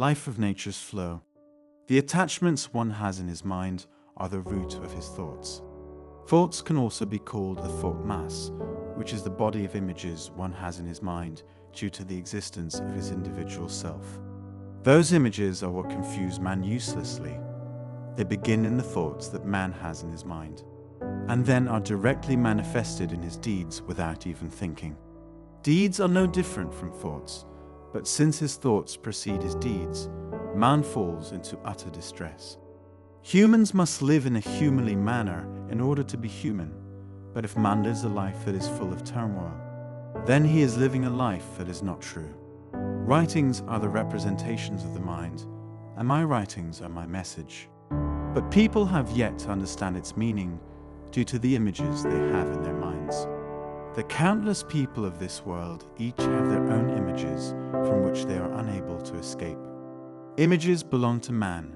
Life of nature's flow. The attachments one has in his mind are the root of his thoughts. Thoughts can also be called a thought mass, which is the body of images one has in his mind due to the existence of his individual self. Those images are what confuse man uselessly. They begin in the thoughts that man has in his mind, and then are directly manifested in his deeds without even thinking. Deeds are no different from thoughts, but since his thoughts precede his deeds, man falls into utter distress. Humans must live in a humanly manner in order to be human, but if man lives a life that is full of turmoil, then he is living a life that is not true. Writings are the representations of the mind, and my writings are my message. But people have yet to understand its meaning due to the images they have in their minds. The countless people of this world each have their own images from which they are unable to escape. Images belong to man.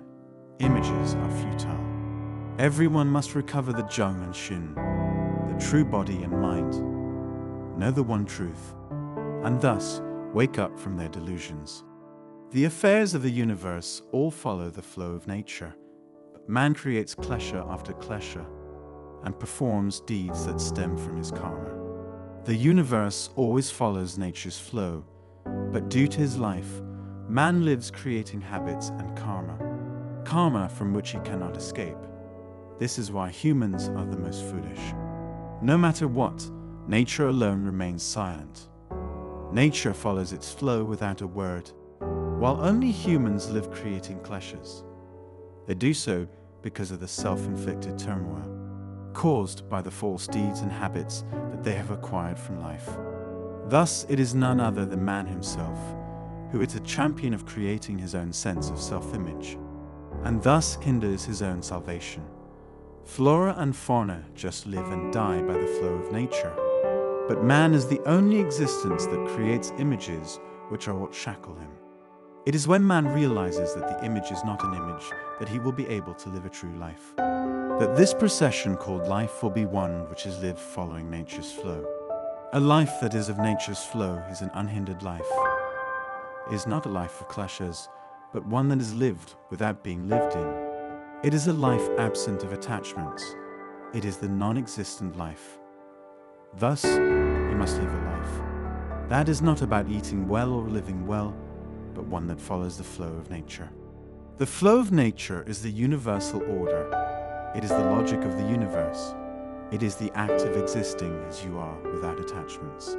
Images are futile. Everyone must recover the Jung and Shin, the true body and mind, know the one truth, and thus wake up from their delusions. The affairs of the universe all follow the flow of nature, but man creates klesha after klesha and performs deeds that stem from his karma. The universe always follows nature's flow, but due to his life, man lives creating habits and karma from which he cannot escape. This is why humans are the most foolish. No matter what, nature alone remains silent. Nature follows its flow without a word, while only humans live creating kleshas. They do so because of the self-inflicted turmoil caused by the false deeds and habits that they have acquired from life. Thus, it is none other than man himself, who is a champion of creating his own sense of self-image, and thus hinders his own salvation. Flora and fauna just live and die by the flow of nature, but man is the only existence that creates images which are what shackle him. It is when man realizes that the image is not an image that he will be able to live a true life. That this procession called life will be one which is lived following nature's flow. A life that is of nature's flow is an unhindered life. It is not a life of kleshas, but one that is lived without being lived in. It is a life absent of attachments. It is the non-existent life. Thus, you must live a life. That is not about eating well or living well, but one that follows the flow of nature. The flow of nature is the universal order. It is the logic of the universe. It is the act of existing as you are without attachments.